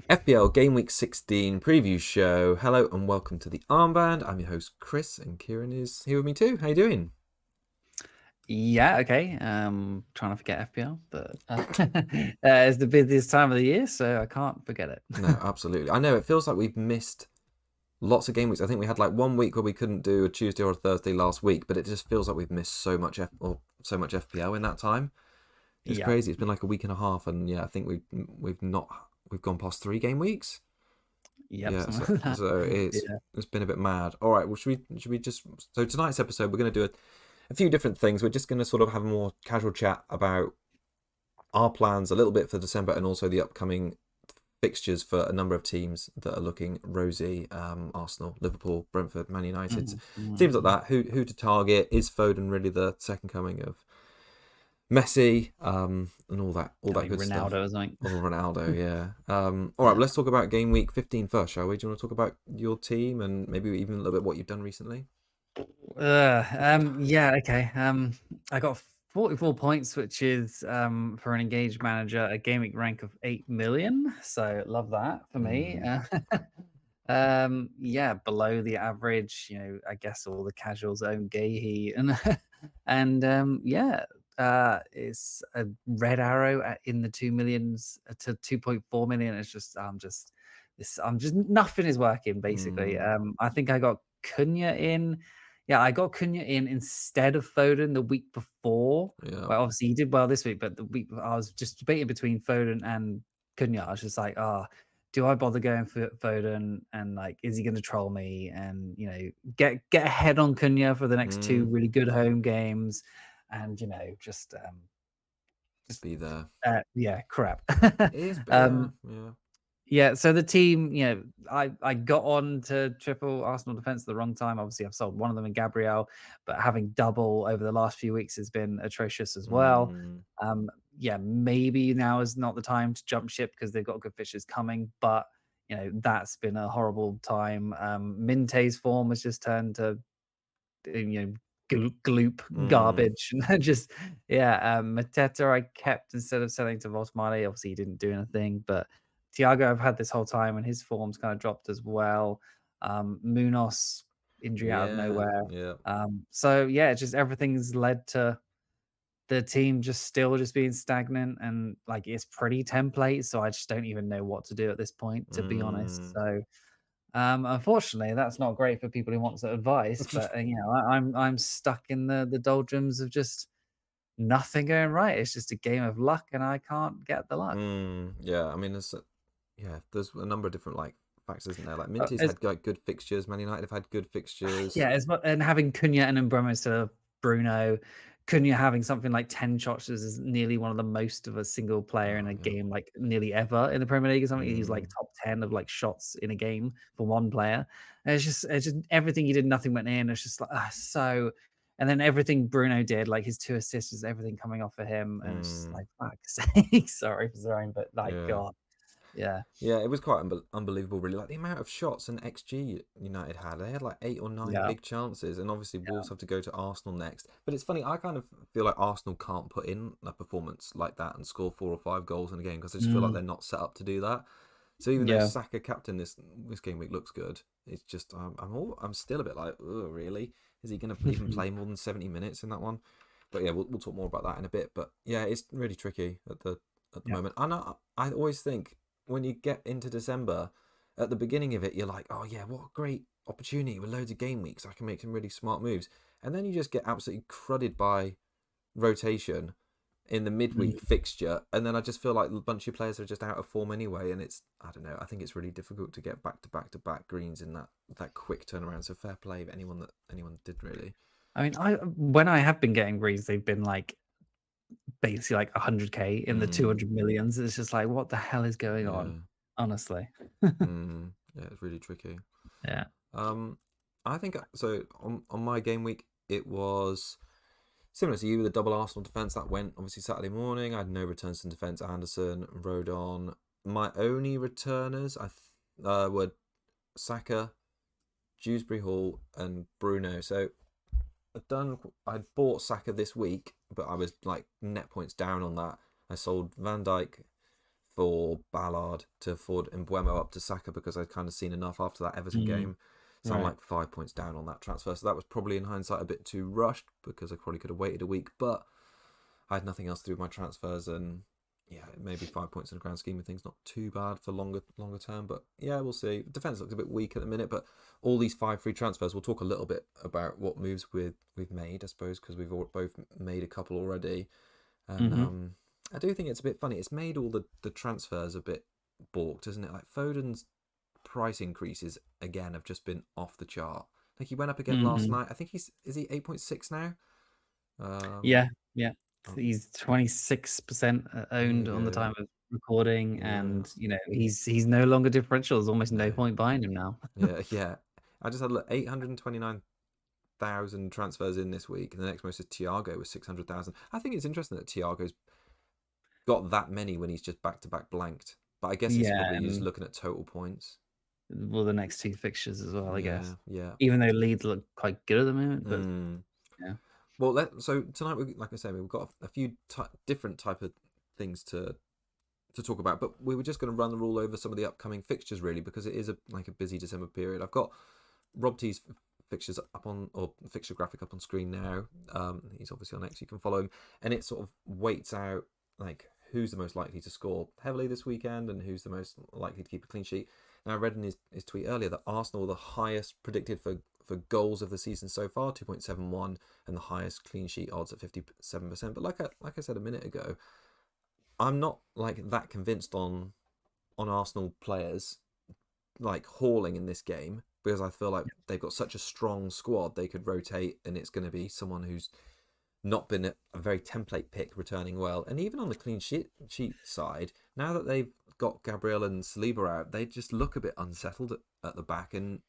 FPL Game Week 16 Preview Show. Hello and welcome to the Armband. I'm your host Chris, and Kieran is here with me too. How you doing? Yeah, okay. Trying to forget FPL, but it's the busiest time of the year, so I can't forget it. No, absolutely. I know it feels like we've missed lots of game weeks. I think we had like 1 week where we couldn't do a Tuesday or a Thursday last week, but it just feels like we've missed so much FPL in that time. It's Yeah, crazy. It's been like a week and a half, and yeah, I think we've gone past 3 game weeks. yep, Yeah, something like that. so Yeah. it's been a bit mad. All right, well, should we just so tonight's episode we're going to do a few different things. We're just going to sort of have a more casual chat about our plans a little bit for December and also the upcoming fixtures for a number of teams that are looking rosy. Arsenal, Liverpool, Brentford, Man United, teams like that. Who to target? Is Foden really the second coming of Messi? And all that Like good stuff. Ronaldo or something. Or Ronaldo, yeah. All right, let's talk about game week 15 first, shall we? Do you want to talk about your team and maybe even a little bit what you've done recently? Yeah, okay. I got 44 points, which is for an engaged manager, a game week rank of 8 million. So love that for me. Yeah, below the average, I guess all the casuals own Gahey and yeah, it's a red arrow in the 2 millions to 2.4 million. It's just I'm just nothing is working basically. I think I got Cunha in. Yeah, I got Cunha in instead of Foden the week before. Yeah. Well, obviously he did well this week, but the week I was just debating between Foden and Cunha. I was just like, do I bother going for Foden, and like, is he going to troll me and get ahead on Cunha for the next 2 really good home games, and just Be there. yeah, crap. It is, but yeah. Yeah, so the team, I got on to triple Arsenal defense at the wrong time. Obviously, I've sold one of them in Gabriel, but having double over the last few weeks has been atrocious as well. Yeah, maybe now is not the time to jump ship because they've got good fixtures coming, but that's been a horrible time. Minte's form has just turned to gloop garbage. Just Mateta I kept instead of selling to Voltamade. Obviously, he didn't do anything, but Thiago I've had this whole time, and his form's kind of dropped as well. Munoz injury out of nowhere. Yeah. So yeah, it's just everything's led to the team just being stagnant, and like it's pretty template. So I just don't even know what to do at this point, to be honest. So unfortunately, that's not great for people who want some advice. But I'm stuck in the doldrums of just nothing going right. It's just a game of luck, and I can't get the luck. Yeah, I mean, there's a number of different like factors, isn't there? Like Minty's had like good fixtures. Man United have had good fixtures. Yeah, and having Cunha and Mbeumo instead of Bruno. Cunha having something like 10 shots is nearly one of the most of a single player in a game, like nearly ever in the Premier League or something. He's like top 10 of like shots in a game for one player. And it's just everything he did, nothing went in. It's just like and then everything Bruno did, like his 2 assists, is everything coming off of him. And it's just like, fuck's sake, sorry for throwing, but like, God. Yeah. Yeah, it was quite unbelievable, really. Like the amount of shots and XG United had. They had like 8 or 9 big chances, and obviously Wolves have to go to Arsenal next. But it's funny, I kind of feel like Arsenal can't put in a performance like that and score 4 or 5 goals in a game because I just feel like they're not set up to do that. So even though Saka captain this game week looks good, it's just I'm still a bit like, oh, really? Is he going to even play more than 70 minutes in that one? But yeah, we'll talk more about that in a bit. But yeah, it's really tricky at the moment. And I always think, when you get into December, at the beginning of it, you're like, oh yeah, what a great opportunity with loads of game weeks. I can make some really smart moves. And then you just get absolutely crudded by rotation in the midweek fixture. And then I just feel like a bunch of players are just out of form anyway. And I don't know, I think it's really difficult to get back to back greens in that quick turnaround. So fair play if anyone did really. I mean, when I have been getting greens, they've been like basically like 100k in the 200 millions. It's just like, what the hell is going on? Honestly. Yeah, it's really tricky. Yeah. I think so. On my game week, it was similar to you with the double Arsenal defense that went obviously Saturday morning. I had no returns in defense. Anderson, Rodon. My only returners were Saka, Dewsbury Hall, and Bruno. So I bought Saka this week, but I was like net points down on that. I sold Van Dijk, for Ballard to Ford and Buemo up to Saka because I'd kind of seen enough after that Everton game. So I'm like 5 points down on that transfer. So that was probably in hindsight a bit too rushed because I probably could have waited a week, but I had nothing else to do with my transfers, and yeah, maybe 5 points in the grand scheme of things, not too bad for longer term. But yeah, we'll see. Defense looks a bit weak at the minute, but all these 5 free transfers, we'll talk a little bit about what moves we've made, I suppose, because we've both made a couple already. And I do think it's a bit funny. It's made all the transfers a bit balked, isn't it? Like Foden's price increases again have just been off the chart. Like he went up again last night. I think is he 8.6 now? Yeah. He's 26% owned on the time of recording, and he's no longer differential. There's almost no point buying him now. yeah. I just had 829,000 transfers in this week, and the next most is Thiago with 600,000. I think it's interesting that Thiago's got that many when he's just back to back blanked. But I guess it's probably just looking at total points. Well, the next 2 fixtures as well, I guess. Yeah. Even though Leeds look quite good at the moment, but yeah. Well, so tonight, like I said, we've got a few different type of things to talk about, but we were just going to run the rule over some of the upcoming fixtures, really, because it is a busy December period. I've got Rob T's fixtures up on, or fixture graphic up on screen now. He's obviously on X, you can follow him, and it sort of weights out like who's the most likely to score heavily this weekend and who's the most likely to keep a clean sheet. Now, I read in his tweet earlier that Arsenal are the highest predicted for goals of the season so far, 2.71, and the highest clean sheet odds at 57%. But like I said a minute ago, I'm not like that convinced on Arsenal players like hauling in this game, because I feel like they've got such a strong squad they could rotate, and it's going to be someone who's not been a very template pick returning well. And even on the clean sheet side, now that they've got Gabriel and Saliba out, they just look a bit unsettled at the back. And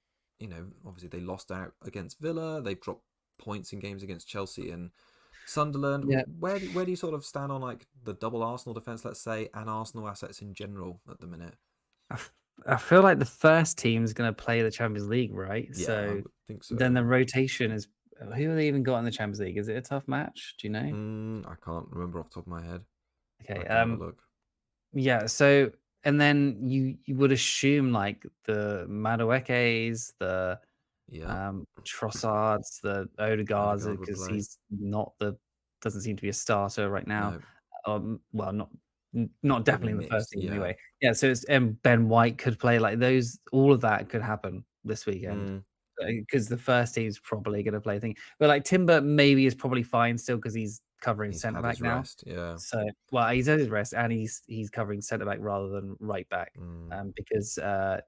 obviously they lost out against Villa. They've dropped points in games against Chelsea and Sunderland. Yeah. Where do you sort of stand on like the double Arsenal defence, let's say, and Arsenal assets in general at the minute? I feel like the first team is going to play the Champions League, right? Yeah, I think so. Then the rotation is, who have they even got in the Champions League? Is it a tough match? Do you know? I can't remember off the top of my head. Okay. Have a look. Yeah. So, and then you would assume like the Maduekes, the Trossards, the Odegaards, because he's doesn't seem to be a starter right now. No. Well, not definitely in the first team anyway. Yeah, so it's Ben White could play like those. All of that could happen this weekend because the first team's probably going to play thing. But like Timber maybe is probably fine still because he's covering centre back now. So he's had his rest and he's covering centre back rather than right back because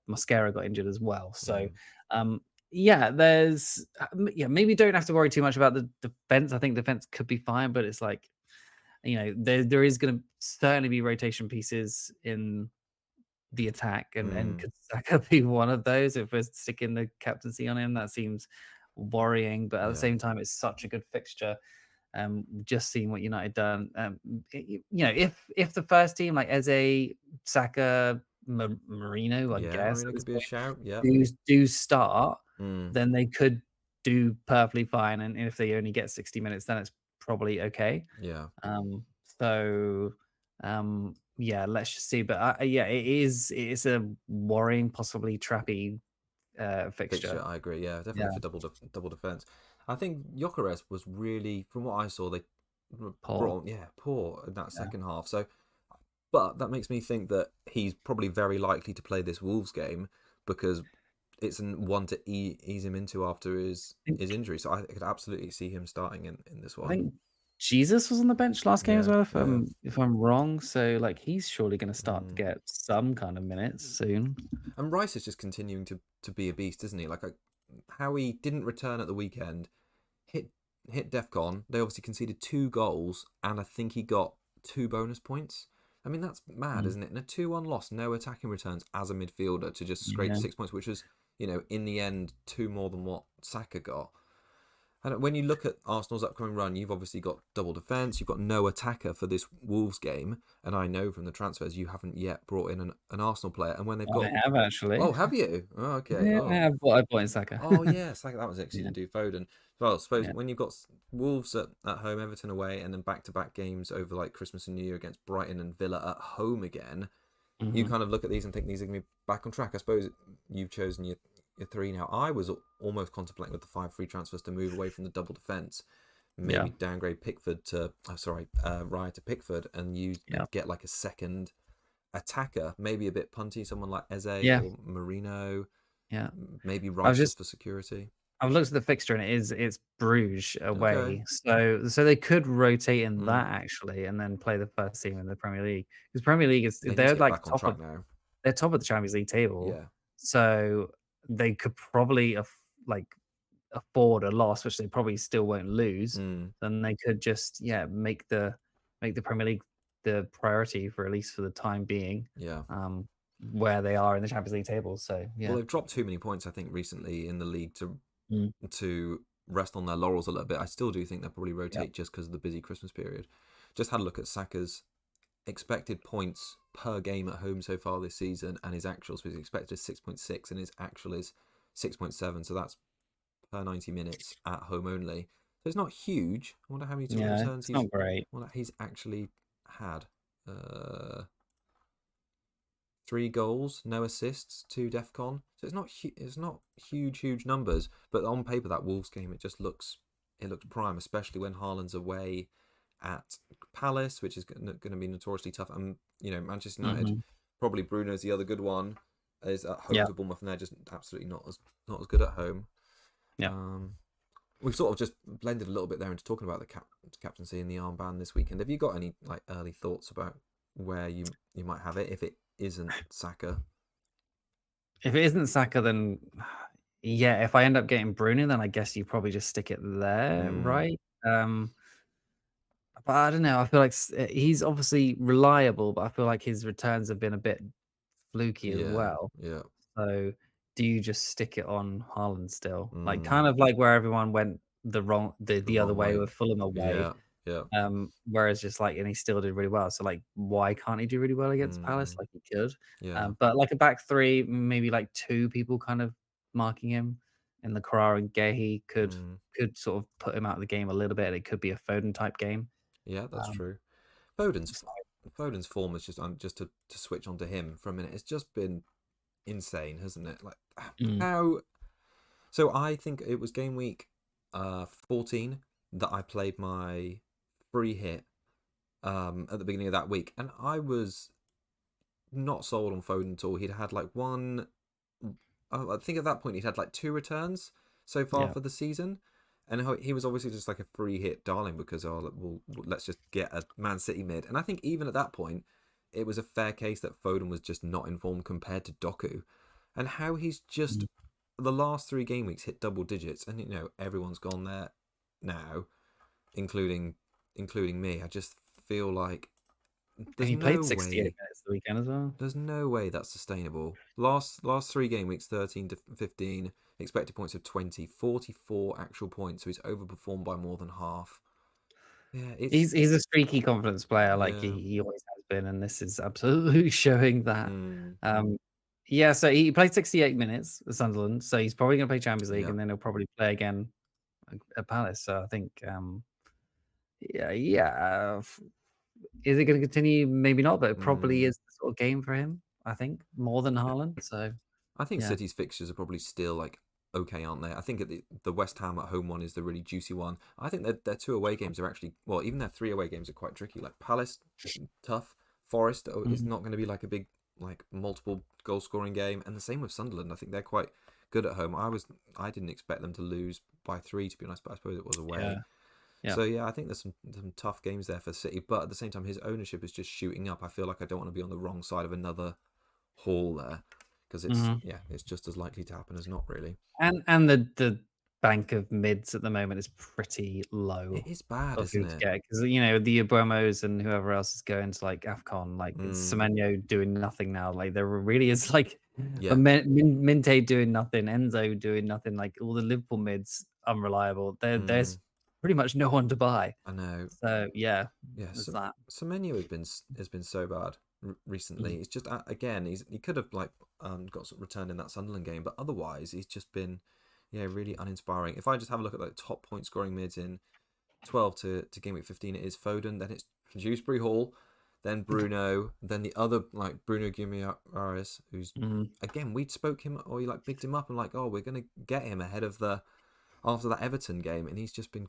Mosquera got injured as well. So there's maybe don't have to worry too much about the defense. I think defense could be fine, but it's like, there is going to certainly be rotation pieces in the attack, and could Saka be one of those? If we're sticking the captaincy on him, that seems worrying. But at the same time, it's such a good fixture. Just seeing what United done. If the first team like Eze, Saka, Marino, I guess Marino could be a shout. Yeah, do start, then they could do perfectly fine. And if they only get 60 minutes, then it's probably okay. Let's just see. But it's a worrying, possibly trappy fixture. I agree. Yeah, definitely for double defense. I think Gyökeres was really, from what I saw, they poor in that second half. So, but that makes me think that he's probably very likely to play this Wolves game because it's one to ease him into after his injury. So I could absolutely see him starting in this one. I think Jesus was on the bench last game as well, if I'm wrong. So like he's surely going to start to get some kind of minutes soon. And Rice is just continuing to be a beast, isn't he? Like how he didn't return at the weekend, hit DEFCON. They obviously conceded 2 goals, and I think he got 2 bonus points. I mean, that's mad, isn't it? In a 2-1 loss, no attacking returns as a midfielder to just scrape 6 points, which was, in the end, 2 more than what Saka got. And when you look at Arsenal's upcoming run, you've obviously got double defence, you've got no attacker for this Wolves game, and I know from the transfers you haven't yet brought in an Arsenal player. And when they've got, I have actually. Oh, have you? Oh, okay. Yeah, I bought in Saka. Oh yeah, Saka. That was actually to do Foden. Well, I suppose when you've got Wolves at home, Everton away, and then back-to-back games over like Christmas and New Year against Brighton and Villa at home again, you kind of look at these and think these are going to be back on track. I suppose you've chosen your three now. I was almost contemplating with the 5 free transfers to move away from the double defense, maybe downgrade Pickford to Raya to Pickford, and get like a second attacker, maybe a bit punty, someone like Eze or Marino. Yeah, maybe Rice just for security. I've looked at the fixture and it's Bruges away, so they could rotate in that actually, and then play the first team in the Premier League, because Premier League they're like top of now. They're top of the Champions League table, so they could probably afford a loss, which they probably still won't lose. Then they could just make the Premier League the priority for at least for the time being. Where they are in the Champions League table. So well, they've dropped too many points, I think, recently in the league to rest on their laurels a little bit. I still do think they'll probably rotate just because of the busy Christmas period. Just had a look at Saka's expected points per game at home so far this season, and his actual. So his expected is 6.6 and his actual is 6.7. So that's per 90 minutes at home only. So it's not huge. I wonder how many returns he's actually had. 3 goals, no assists, 2 DEFCON. So it's not huge numbers, but on paper that Wolves game it looks prime, especially when Haaland's away at Palace, which is going to be notoriously tough. And Manchester United, probably Bruno's the other good one, is at home to Bournemouth, and they're just absolutely not as good at home. We've sort of just blended a little bit there into talking about the captaincy and the armband this weekend. Have you got any early thoughts about where you might have it if it isn't Saka? If it isn't Saka, then if I end up getting Bruno, then I guess you probably just stick it there, right? But I don't know. I feel like he's obviously reliable, but I feel like his returns have been a bit fluky as well. Yeah. So do you just stick it on Haaland still? Like kind of like where everyone went the other way with Fulham away. Yeah. Whereas just and he still did really well. So why can't he do really well against Palace? Like he could. Yeah. But like a back three, maybe like 2 people kind of marking him, and the Carrara and Gehi could sort of put him out of the game a little bit. It could be a Foden type game. Yeah, that's true. Foden's form is just to switch onto him for a minute. It's just been insane, hasn't it? Like how? So I think it was game week 14 that I played my free hit at the beginning of that week, and I was not sold on Foden at all. He'd had one. I think at that point he'd had 2 returns so far for the season, and he was obviously just a free hit darling because let's just get a Man City mid. And I think even at that point, it was a fair case that Foden was just not informed compared to Doku, and how he's just the last 3 game weeks hit double digits, and everyone's gone there now, including me. I just feel like he played 68 minutes the weekend as well. There's no way that's sustainable. Last 3 game weeks, 13 to 15, expected points of 20, 44 actual points, so he's overperformed by more than half. Yeah, he's a streaky confidence player, he always has been, and this is absolutely showing that. So he played 68 minutes at Sunderland, so he's probably going to play Champions League, and then he'll probably play again at Palace. So I think, is it going to continue? Maybe not, but it probably is the sort of game for him, I think, more than Haaland. So I think City's fixtures are probably still okay, aren't they? I think the West Ham at home one is the really juicy one. I think their 2 away games are actually, well, even their 3 away games are quite tricky. Like Palace, tough. Forest is not going to be a big multiple goal scoring game, and the same with Sunderland. I think they're quite good at home. I didn't expect them to lose by 3, to be honest, but I suppose it was away. So I think there's some tough games there for City, but at the same time his ownership is just shooting up. I feel like I don't want to be on the wrong side of another haul there, because it's just as likely to happen as not, really. And the bank of mids at the moment is pretty low. It is bad, isn't it? Because the Abuemos and whoever else is going to AFCON, it's Semenyo doing nothing now. There really is Minte doing nothing, Enzo doing nothing. All the Liverpool mids unreliable. There's pretty much no one to buy. I know. So that. Semenyo has been so bad recently. It's just again he could have got returned in that Sunderland game, but otherwise he's just been really uninspiring. If I just have a look at the top point scoring mids in 12 to game week 15, it is Foden, then it's Dewsbury Hall, then Bruno, then the other like Bruno Guimaraes, who's again we spoke him or you like bigged him up and like, oh, we're gonna get him ahead of after that Everton game, and he's just been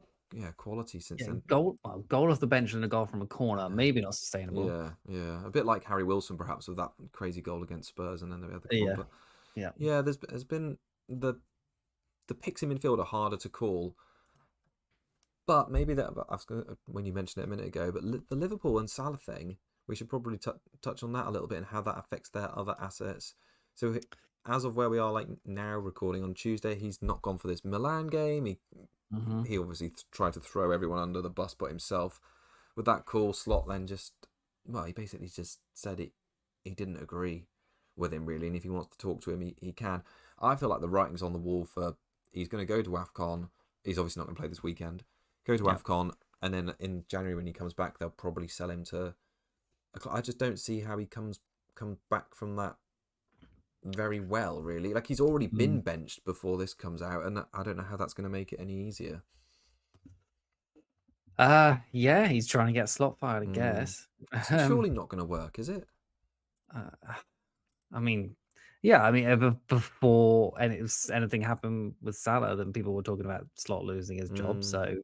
quality since then. Goal off the bench and a goal from a corner, maybe not sustainable. Yeah, a bit like Harry Wilson perhaps with that crazy goal against Spurs, and then the other goal. But there's been the picks in midfield are harder to call. But maybe that, when you mentioned it a minute ago, but the Liverpool and Salah thing, we should probably touch on that a little bit and how that affects their other assets. So as of where we are like now recording on Tuesday, he's not gone for this Milan game. He obviously tried to throw everyone under the bus but himself. With that call, Slot then he basically just said he didn't agree with him really, and if he wants to talk to him, he can. I feel like the writing's on the wall for he's going to go to AFCON. He's obviously not going to play this weekend. Go to AFCON, and then in January when he comes back, they'll probably sell him to. I just don't see how he comes back from that very well, really. Like he's already been benched before this comes out, and I don't know how that's going to make it any easier. Yeah, he's trying to get Slot fired, I guess. It's surely not going to work, is it? I mean, yeah, before anything happened with Salah, then people were talking about Slot losing his job. So,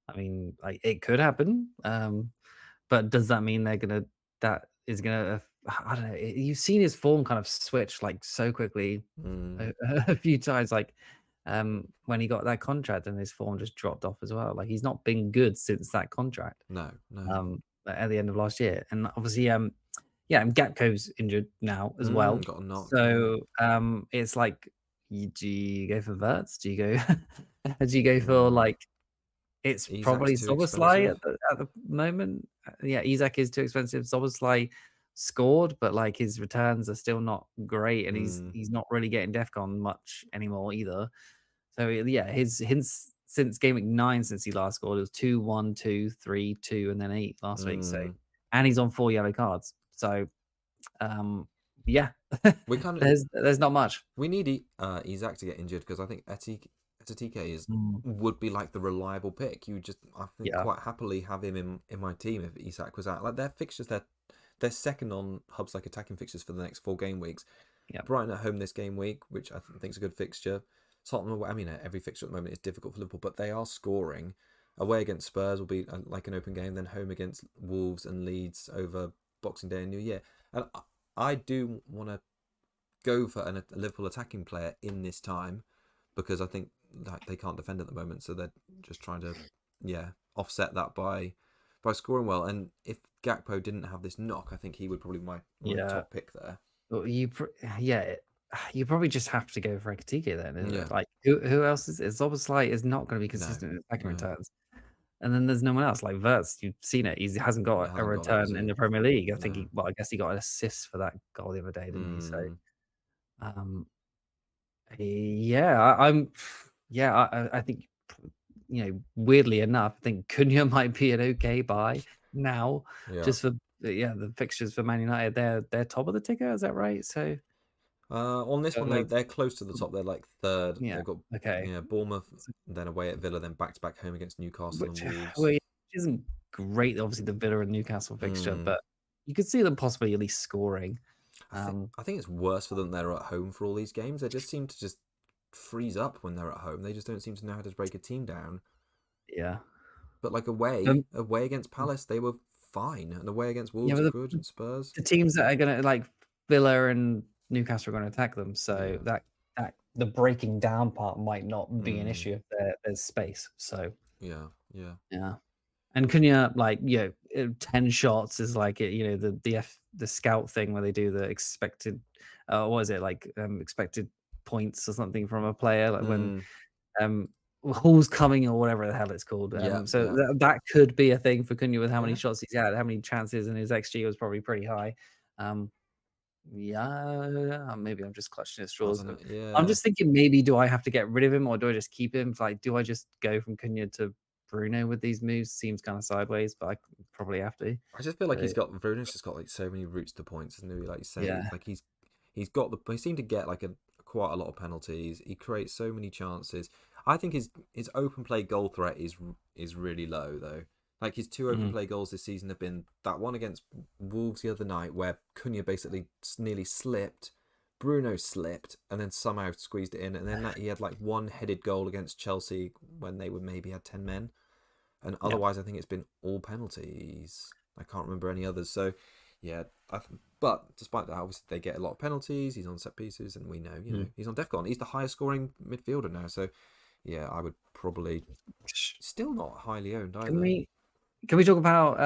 I mean, like it could happen. But does that mean that is gonna? I don't know. You've seen his form kind of switch like so quickly a few times. Like, when he got that contract, and his form just dropped off as well. Like he's not been good since that contract. No. At the end of last year, and obviously, and Gakpo's injured now as well. Got a knock. So it's like, do you go for Verts? Do you go for like? It's Isak's probably Szoboszlai at the moment. Yeah, Isak is too expensive. Szoboszlai scored, but like his returns are still not great, and he's not really getting DEFCON much anymore either. So yeah, his since game week 9, since he last scored, it was 2, 1, 2, 3, 2, and then 8 last week. So, and he's on 4 yellow cards. So, yeah, we kind of there's not much. We need Isak to get injured because I think Etike would be like the reliable pick. You just quite happily have him in my team if Isak was out. Like their fixtures, they're second on Hub's like attacking fixtures for the next 4 game weeks. Yeah, Brighton at home this game week, which I think is a good fixture. Tottenham, I mean, every fixture at the moment is difficult for Liverpool, but they are scoring. Away against Spurs will be like an open game, then home against Wolves and Leeds over Boxing Day and New Year. And I do want to go for a Liverpool attacking player in this time because I think like they can't defend at the moment, so they're just trying to offset that by scoring well. And if Gakpo didn't have this knock, I think he would probably be my top pick there. Well, you probably just have to go for Ekitike then. Isn't it? Like who else is Szoboszlai is not going to be consistent in attacking returns. And then there's no one else like Verts. You've seen it. He hasn't got a return in the Premier League. I think I guess he got an assist for that goal the other day, didn't he? So, I think weirdly enough, I think Cunha might be an okay buy now. Just for the fixtures for Man United, they're top of the ticker. Is that right? So. On this one, they're close to the top. They're like third. Yeah. They've got Bournemouth, then away at Villa, then back-to-back home against Newcastle and Wolves. Which isn't great, obviously, the Villa and Newcastle fixture, but you could see them possibly at least scoring. I think it's worse for them they're at home for all these games. They just seem to just freeze up when they're at home. They just don't seem to know how to break a team down. Yeah. But like away against Palace, they were fine. And away against Wolves, good, and Spurs. The teams that are going to, like Villa and Newcastle, are going to attack them, so that the breaking down part might not be an issue if there's space. So yeah. And Cunha, 10 shots is like the scout thing where they do the expected, what is it like expected points or something from a player, like when who's coming or whatever the hell it's called. That could be a thing for Cunha with how many shots he's had, how many chances, and his XG was probably pretty high. Maybe I'm just clutching at straws. I'm just thinking, maybe do I have to get rid of him or do I just keep him? Like, do I just go from Cunha to Bruno with these moves? Seems kind of sideways, but I probably have to. I just feel like Bruno's just got like so many routes to points, and like you say, like he seemed to get like quite a lot of penalties. He creates so many chances. I think his open play goal threat is really low though. Like his 2 open play goals this season have been that one against Wolves the other night where Cunha basically nearly slipped, Bruno slipped, and then somehow squeezed it in. And then he had like one headed goal against Chelsea when they maybe had 10 men. And otherwise, I think it's been all penalties. I can't remember any others. So, yeah. But despite that, obviously they get a lot of penalties. He's on set pieces, and we know, he's on DEFCON. He's the highest scoring midfielder now. So, yeah, I would probably still not highly owned either. Can we talk about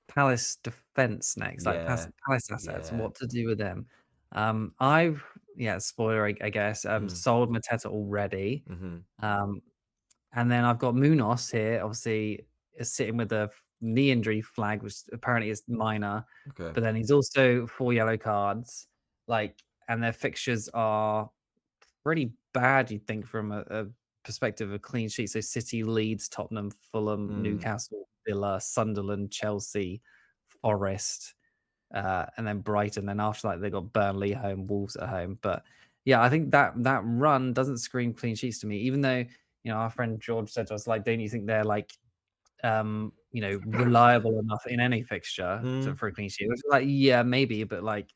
Palace defense next? Like Yeah. Palace assets, what to do with them? I've spoiler, I guess. Sold Mateta already. And then I've got Munoz here, obviously, is sitting with a knee injury flag, which apparently is minor. Okay. But then he's also 4 yellow cards. And their fixtures are pretty bad, you'd think, from a perspective of clean sheet. So City, Leeds, Tottenham, Fulham, Newcastle, Villa, Sunderland, Chelsea, Forest, and then Brighton. Then after that, they got Burnley home, Wolves at home. But yeah, I think that run doesn't scream clean sheets to me, even though, our friend George said to us, like, don't you think they're like, reliable enough in any fixture for a clean sheet? Like, yeah, maybe, but like,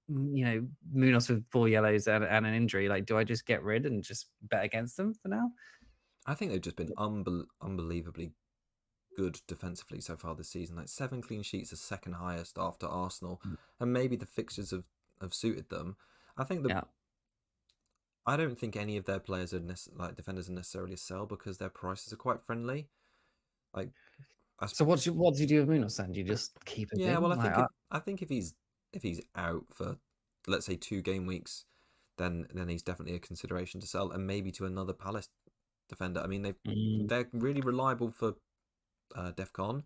Munoz with 4 yellows and an injury, like, do I just get rid and just bet against them for now? I think they've just been unbelievably good defensively so far this season. Like 7 clean sheets, the second highest after Arsenal, and maybe the fixtures have suited them. I think I don't think any of their players are defenders are necessarily a sell because their prices are quite friendly. Like, so what do you do with Munoz then? Do you just keep him? Yeah, well, I think if he's out for, let's say, 2 game weeks, then he's definitely a consideration to sell, and maybe to another Palace defender. I mean, they're really reliable for DEFCON.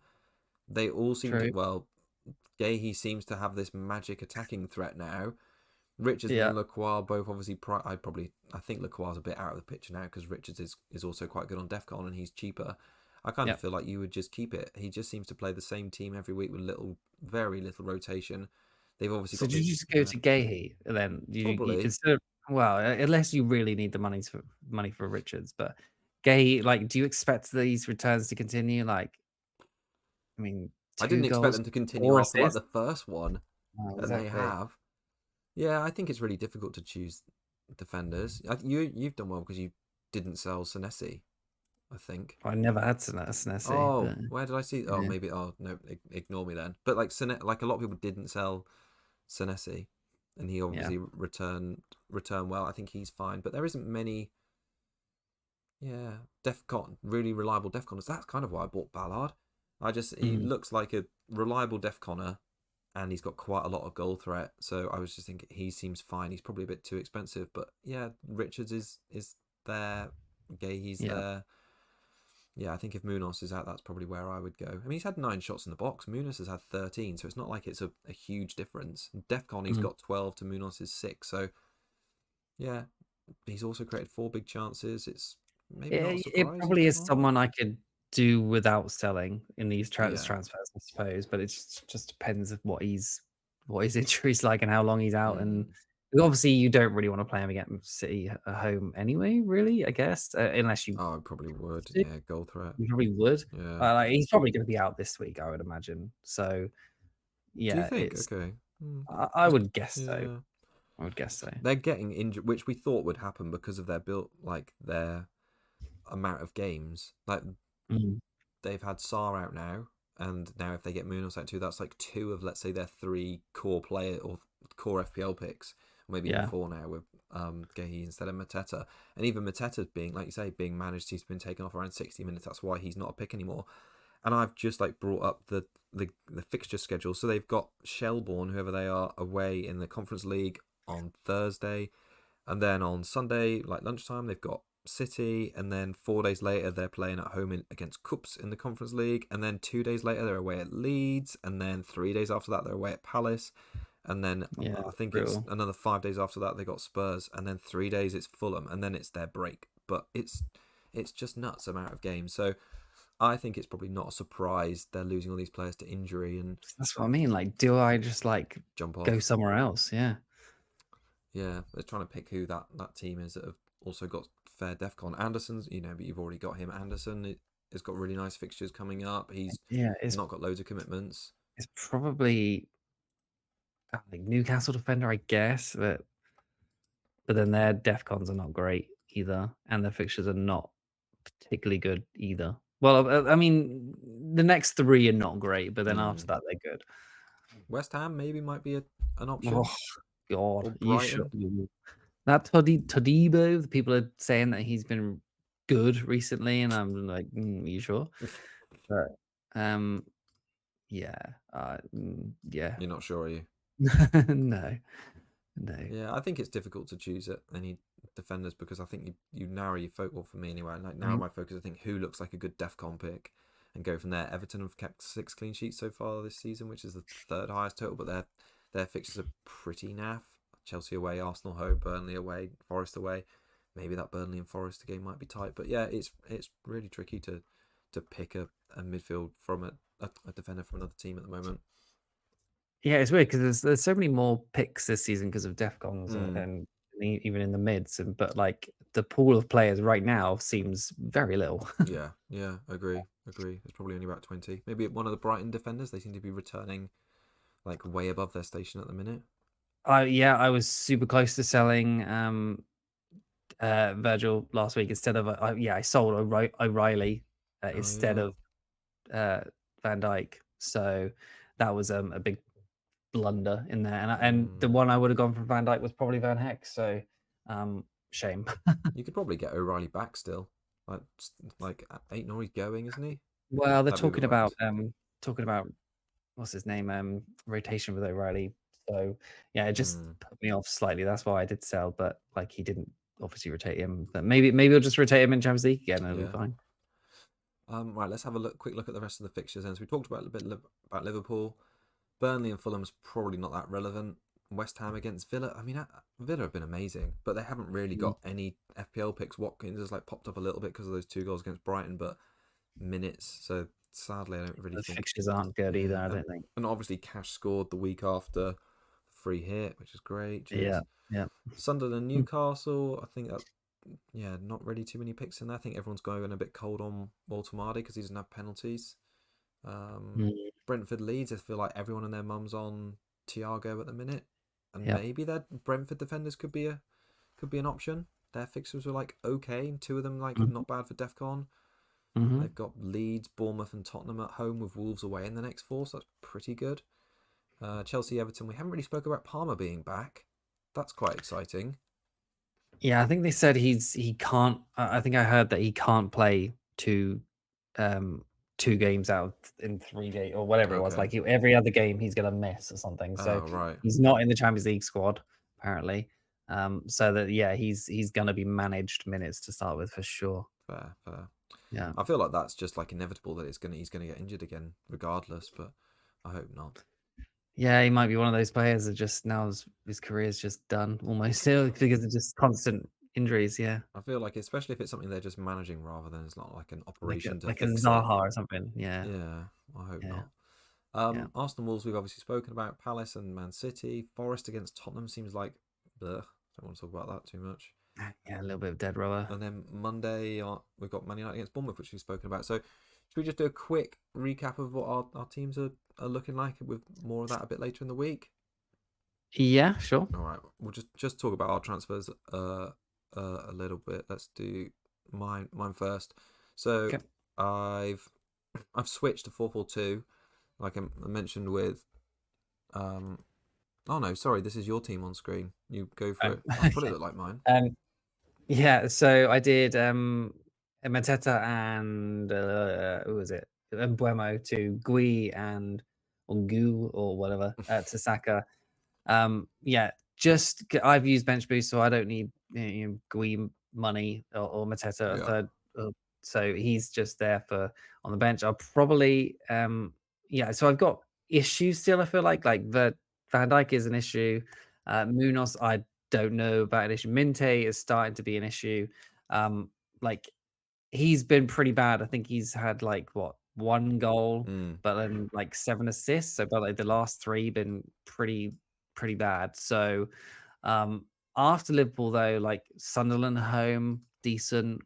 They all seem to, Gahey seems to have this magic attacking threat now. Richards and Lacroix both obviously. I think Lacroix's a bit out of the picture now because Richards is also quite good on DEFCON and he's cheaper. I kind of feel like you would just keep it. He just seems to play the same team every week with very little rotation. They've obviously. So did you just go to Gahey then? Probably. Unless you really need the money for Richards, but Gahey, like, do you expect these returns to continue? Like, I mean, I didn't expect them to continue after like the first one, and they have. Yeah, I think it's really difficult to choose defenders. You've done well because you didn't sell Senesi, I think. I never had Senesi. Oh, where did I see? Oh, maybe. Oh no, ignore me then. But like a lot of people didn't sell Senesi, and he obviously returned well. I think he's fine, but there isn't many. Yeah, DEFCON, really reliable DEFCONers. That's kind of why I bought Ballard. He looks like a reliable DEFCOner, and he's got quite a lot of goal threat. So I was just thinking he seems fine. He's probably a bit too expensive, but yeah, Richards is there. Gahey's there. Yeah, I think if Munoz is out, that's probably where I would go. I mean, he's had 9 shots in the box. Munoz has had 13, so it's not like it's a huge difference. DEFCON, he's got 12 to Munoz's 6. So yeah, he's also created 4 big chances. It's maybe not a surprise. It probably is someone I could do without selling in these transfers, I suppose. But it just depends of what his injury's like and how long he's out. And obviously, you don't really want to play him against City at home anyway, really, I guess, unless you. Oh, I probably would. Yeah, goal threat. You probably would. Yeah. He's probably going to be out this week, I would imagine. So, yeah. Do you think? Okay. I would guess so. I would guess so. They're getting injured, which we thought would happen because of their amount of games. Like they've had Sarr out now, and now if they get Munoz out too, that's like 2 of, let's say, their 3 core player or core FPL picks, maybe even 4 now with Gahey instead of Mateta. And even Mateta being, like you say, being managed, he's been taken off around 60 minutes. That's why he's not a pick anymore. And I've just brought up the fixture schedule. So they've got Shelbourne, whoever they are, away in the Conference League on Thursday, and then on Sunday, like lunchtime, they've got City, and then 4 days later they're playing at home against Cups in the Conference League, and then 2 days later they're away at Leeds, and then 3 days after that they're away at Palace, and then I think it's another 5 days after that they got Spurs, and then 3 days it's Fulham, and then it's their break. But it's just nuts amount of games. So I think it's probably not a surprise they're losing all these players to injury, and that's what I mean. Like, do I just jump off, go somewhere else? Yeah. Yeah, they're trying to pick who that team is that have also got fair DEFCON. Anderson's, but you've already got him. Anderson has got really nice fixtures coming up. He's not got loads of commitments. It's probably like Newcastle defender, I guess, but then their defcons are not great either, and their fixtures are not particularly good either. Well, I mean, the next 3 are not great, but then after that, they're good. West Ham maybe might be an option. Oh God, you should. That Todibo, the people are saying that he's been good recently, and I'm like, you sure? But yeah, yeah. You're not sure, are you? No. Yeah, I think it's difficult to choose any defenders because I think you narrow your focus. Well, for me anyway, like narrow my focus. I think who looks like a good defcon pick, and go from there. Everton have kept 6 clean sheets so far this season, which is the 3rd highest total, but their fixtures are pretty naff. Chelsea away, Arsenal home, Burnley away, Forest away. Maybe that Burnley and Forest game might be tight, but yeah, it's really tricky to pick a midfield from a defender from another team at the moment. Yeah, it's weird because there's so many more picks this season because of defcons and even in the mids, but like the pool of players right now seems very little. yeah, agree. There's probably only about 20. Maybe one of the Brighton defenders. They seem to be returning like way above their station at the minute. I was super close to selling Virgil last week instead of I sold O'Reilly instead of Van Dijk, so that was a big blunder in there, and the one I would have gone from Van Dijk was probably Van Heck, so shame. You could probably get O'Reilly back still, like Aït-Nouri's going, isn't he? Well, they're talking about what's his name, rotation with O'Reilly. So yeah, it just put me off slightly. That's why I did sell, but like he didn't obviously rotate him. But maybe we'll just rotate him in Champions League again, and it'll be fine. Right, let's have a quick look at the rest of the fixtures. And so we talked about a bit about Liverpool, Burnley and Fulham's probably not that relevant. West Ham against Villa. I mean, Villa have been amazing, but they haven't really got any FPL picks. Watkins has like popped up a little bit because of those 2 goals against Brighton, but minutes. So sadly, I don't really think the fixtures aren't good either. I don't think. And obviously, Cash scored the week after free hit, which is great. Yeah. Sunderland and Newcastle. I think not really too many picks in there. I think everyone's going a bit cold on Walter Mardy because he doesn't have penalties. Brentford Leeds. I feel like everyone and their mum's on Thiago at the minute, and maybe their Brentford defenders could be an option. Their fixtures were like okay, and 2 of them like not bad for Defcon. They've got Leeds, Bournemouth, and Tottenham at home with Wolves away in the next 4, so that's pretty good. Chelsea, Everton. We haven't really spoken about Palmer being back. That's quite exciting. Yeah, I think they said he can't. I think I heard that he can't play 2 games out in 3 days or whatever it was. Like every other game he's gonna miss or something. So he's not in the Champions League squad apparently. So that he's gonna be managed minutes to start with for sure. Fair. Yeah, I feel like that's just like inevitable that he's gonna get injured again regardless, but I hope not. Yeah, he might be one of those players that just now his career is just done almost still because of just constant injuries. Yeah, I feel like especially if it's something they're just managing rather than it's not like an operation like a Zaha or something. Yeah, I hope not. Arsenal Wolves we've obviously spoken about. Palace and Man City. Forest against Tottenham seems like don't want to talk about that too much. Yeah, a little bit of dead rubber. And then Monday we've got Man United against Bournemouth, which we've spoken about. So should we just do a quick recap of what our teams are looking like with more of that a bit later in the week? Yeah, sure. All right, we'll just talk about our transfers a little bit. Let's do mine first. So I've switched to 4-4-2, like I mentioned with oh no, sorry, this is your team on screen. You go for it. I thought it looked like mine. Yeah, so I did Mateta and who was it? Mbuemo to Gui and Gu or whatever to Saka. I've used bench boost, so I don't need Gui money or Mateta a third. So he's just there on the bench. I'll probably So I've got issues still. I feel like the Van Dijk is an issue. Munoz, I don't know about an issue. Minte is starting to be an issue. Like he's been pretty bad. I think he's had like 1 goal, but then like 7 assists. So, but like the last 3 been pretty bad. So, after Liverpool though, like Sunderland home, decent.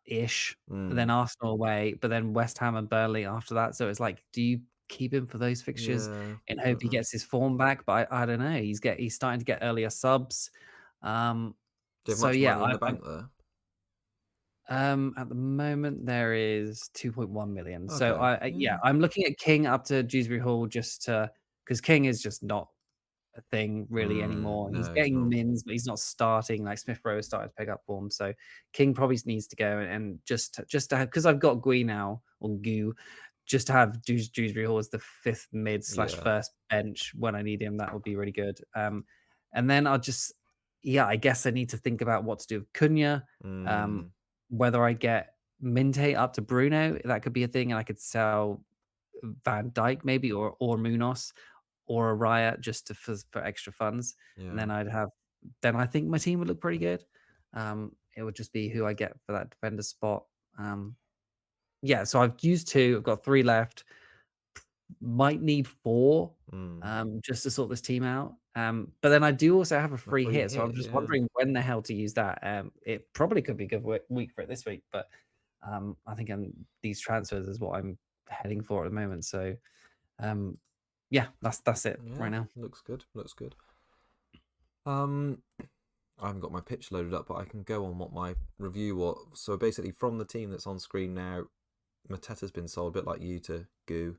ish. Then Arsenal away, but then West Ham and Burnley after that. So it's like, do you keep him for those fixtures and hope he gets his form back? But I don't know. He's starting to get earlier subs. Do you have So much yeah, money in the bank there? At the moment there is 2.1 million. Okay. So I'm looking at King up to Dewsbury Hall just because King is just not a thing really anymore. No, He's he's getting not. mins, but he's not starting. Like Smith Rowe is starting to pick up form, so King probably needs to go and just to have, because I've got Gui now, or Goo, just to have Dewsbury Hall as the 5th mid / first bench when I need him. That would be really good. And then I'll just I guess I need to think about what to do with Cunha. Whether I get Minte up to Bruno, that could be a thing, and I could sell Van Dijk maybe, or Munoz, or a Riot just for extra funds. And then then I think my team would look pretty good. It would just be who I get for that defender spot. So I've used 2, I've got 3 left. Might need 4 just to sort this team out. But then I do also have a free hit, so I'm just wondering when the hell to use that. It probably could be a good week for it this week, but I think these transfers is what I'm heading for at the moment. So that's it right now. Looks good. I haven't got my pitch loaded up, but I can go on what my review was. So basically, from the team that's on screen now, Mateta's been sold a bit like you to Goo,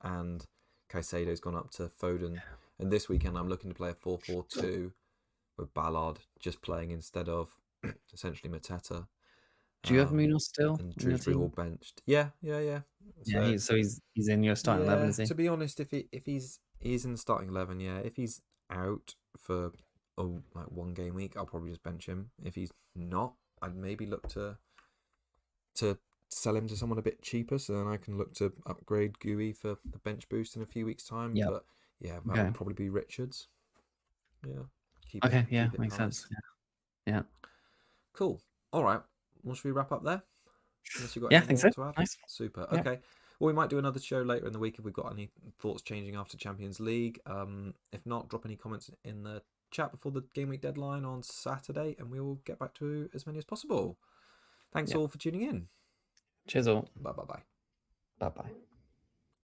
and Caicedo's gone up to Foden. And this weekend, I'm looking to play a 4-4-2 with Ballard just playing instead of essentially Mateta. Do you have Munoz still? And Dewsbury all benched. Yeah. So he's in your starting 11, is he? To be honest, if he's in the starting 11, if he's out for like 1 game week, I'll probably just bench him. If he's not, I'd maybe look to sell him to someone a bit cheaper, so then I can look to upgrade Gui for the bench boost in a few weeks' time. But that would probably be Richards. Yeah. Makes sense. Yeah. Cool. All right. Well, should we wrap up there? Unless you've got anything more to add? Nice. Super. Okay. Well, we might do another show later in the week if we've got any thoughts changing after Champions League. If not, drop any comments in the chat before the game week deadline on Saturday, and we will get back to as many as possible. Thanks all for tuning in. Cheers all. Bye. Bye.